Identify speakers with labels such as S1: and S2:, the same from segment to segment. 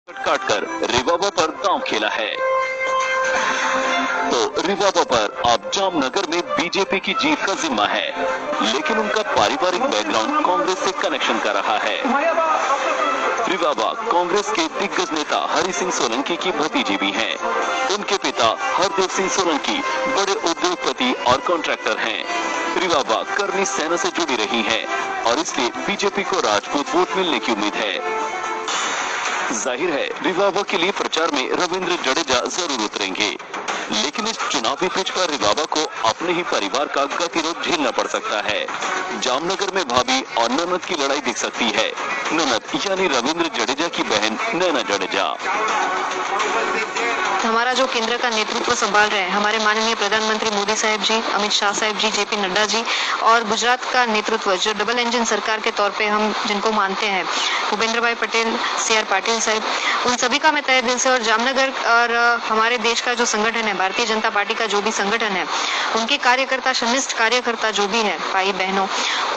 S1: काटकर रिवाबा पर दांव खेला है। तो रिवाबा पर अब जामनगर में बीजेपी की जीत का जिम्मा है, लेकिन उनका पारिवारिक बैकग्राउंड कांग्रेस से कनेक्शन कर रहा है। रिवाबा कांग्रेस के दिग्गज नेता हरि सिंह सोलंकी की भतीजी भी हैं। उनके पिता हरदेव सिंह सोलंकी बड़े उद्योगपति और कॉन्ट्रैक्टर हैं। रिवाबा करनी सेना से जुड़ी रही हैं और इसलिए बीजेपी को राजपूत वोट मिलने की उम्मीद है। जाहिर है रिवाबा के लिए प्रचार में रविंद्र जडेजा जरूर उतरेंगे, लेकिन इस चुनावी पिच पर रिवाबा को अपने ही परिवार का गतिरोध झेलना पड़ सकता है। जामनगर में भाभी और ननद की लड़ाई दिख सकती है। ननद यानी रविंद्र जडेजा की बहन नैना जडेजा।
S2: हमारा जो केंद्र का नेतृत्व संभाल रहे हैं हमारे माननीय प्रधानमंत्री मोदी साहब जी, अमित शाह साहब जी, जेपी नड्डा जी, और गुजरात का नेतृत्व जो डबल इंजन सरकार के तौर पे हम जिनको मानते हैं, भूपेंद्र भाई पटेल, CR पाटिल साहब, उन सभी का मैं तहे दिल से, और जामनगर और हमारे देश का जो संगठन है, भारतीय जनता पार्टी का जो भी संगठन है, उनके कार्यकर्ता, शनिष्ठ कार्यकर्ता जो भी है, भाई बहनों,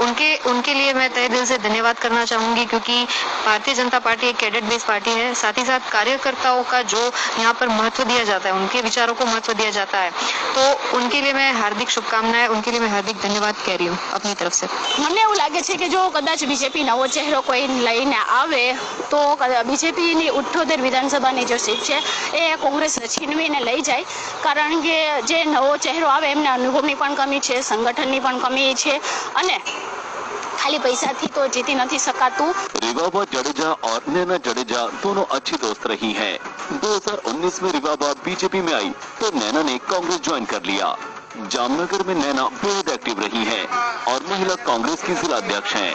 S2: उनके लिए मैं तहे दिल से धन्यवाद करना चाहूंगी, क्योंकि भारतीय जनता पार्टी एक कैडेट बेस्ड पार्टी है। साथ ही साथ कार्यकर्ताओं का जो यहाँ पर महत्व दिया जाता है, उनके विचारों को महत्व दिया जाता है, तो उनके लिए मैं हार्दिक शुभकामनाएं, उनके लिए मैं हार्दिक धन्यवाद कह रही हूँ अपनी तरफ से।
S3: મને એવું લાગે છે કે જો કદાચ બીજેપી નવો ચહેરો કોઈ લઈને આવે તો બીજેપીની 78 વિધાનસભાની જે સીટ છે એ કોંગ્રેસ છીનવીને લઈ જાય, કારણ કે જે નવો ચહેરો આવે એમને અનુભવની પણ કમી છે, સંગઠનની પણ કમી છે, અને खाली पैसा थी तो जीती नहीं सकातू।
S1: रिवाबा जडेजा और नैना जडेजा दोनों अच्छी दोस्त रही हैं। 2019 में रिवाबा बीजेपी में आई तो नैना ने कांग्रेस ज्वाइन कर लिया। जामनगर में नैना बेहद एक्टिव रही हैं और महिला कांग्रेस की जिला अध्यक्ष हैं।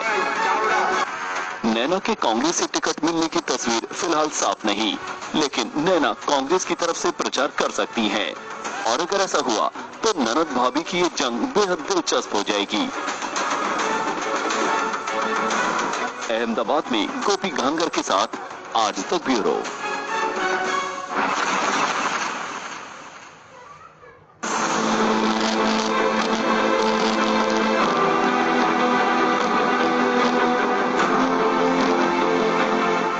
S1: नैना के कांग्रेस से टिकट मिलने की तस्वीर फिलहाल साफ नहीं, लेकिन नैना कांग्रेस की तरफ से प्रचार कर सकती हैं, और अगर ऐसा हुआ तो ननद भाभी की ये जंग बेहद दिलचस्प हो जाएगी। अहमदाबाद में गोपी घांगर के साथ आज तक ब्यूरो।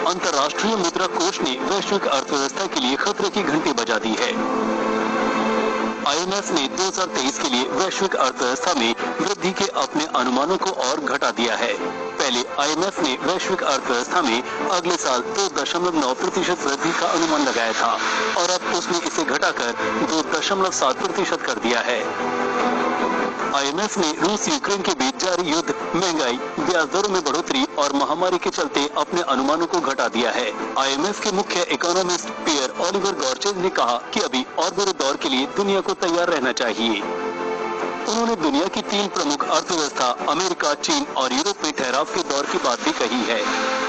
S1: अंतर्राष्ट्रीय मुद्रा कोष ने वैश्विक अर्थव्यवस्था के लिए खतरे की घंटी बजा दी है। IMF ने 2023 के लिए वैश्विक अर्थव्यवस्था में वृद्धि के अपने अनुमानों को और घटा दिया है। पहले IMF ने वैश्विक अर्थव्यवस्था में अगले साल 2.9% वृद्धि का अनुमान लगाया था, और अब उसने इसे घटाकर 2.7% कर दिया है। IMF ने रूस यूक्रेन के बीच जारी युद्ध, महंगाई, ब्याज दरों में बढ़ोतरी और महामारी के चलते अपने अनुमानों को घटा दिया है। IMF के मुख्य इकोनॉमिस्ट पियर ओलिवर गॉर्चेज ने कहा कि अभी और बुरे दौर के लिए दुनिया को तैयार रहना चाहिए। उन्होंने दुनिया की 3 प्रमुख अर्थव्यवस्था अमेरिका, चीन और यूरोप में ठहराव के दौर की बात भी कही है।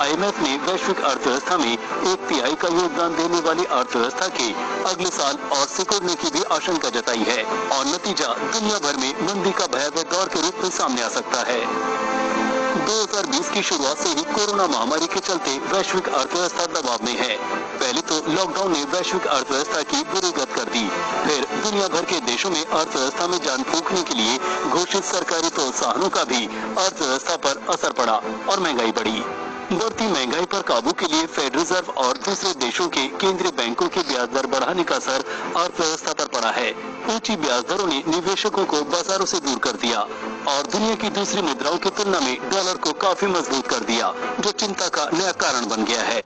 S1: IMF ने वैश्विक अर्थव्यवस्था में 1/3 का योगदान देने वाली अर्थव्यवस्था के अगले साल और सिकुड़ने की भी आशंका जताई है, और नतीजा दुनिया भर में मंदी का भयावह दौर के रूप में सामने आ सकता है। 2020 की शुरुआत से ही कोरोना महामारी के चलते वैश्विक अर्थव्यवस्था दबाव में है। पहले तो लॉकडाउन ने वैश्विक अर्थव्यवस्था की बुरी गत कर दी, फिर दुनिया भर के देशों में अर्थव्यवस्था में जान फूंकने के लिए घोषित सरकारी प्रोत्साहनों का भी अर्थव्यवस्था पर असर पड़ा और महंगाई बढ़ी। बढ़ती महंगाई पर काबू के लिए फेडरल रिजर्व और दूसरे देशों के केंद्रीय बैंकों के ब्याज दर बढ़ाने का असर अर्थव्यवस्था पर पड़ा है। ऊंची ब्याज दरों ने निवेशकों को बाजारों से दूर कर दिया और दुनिया की दूसरी मुद्राओं की तुलना में डॉलर को काफी मजबूत कर दिया, जो चिंता का नया कारण बन गया है।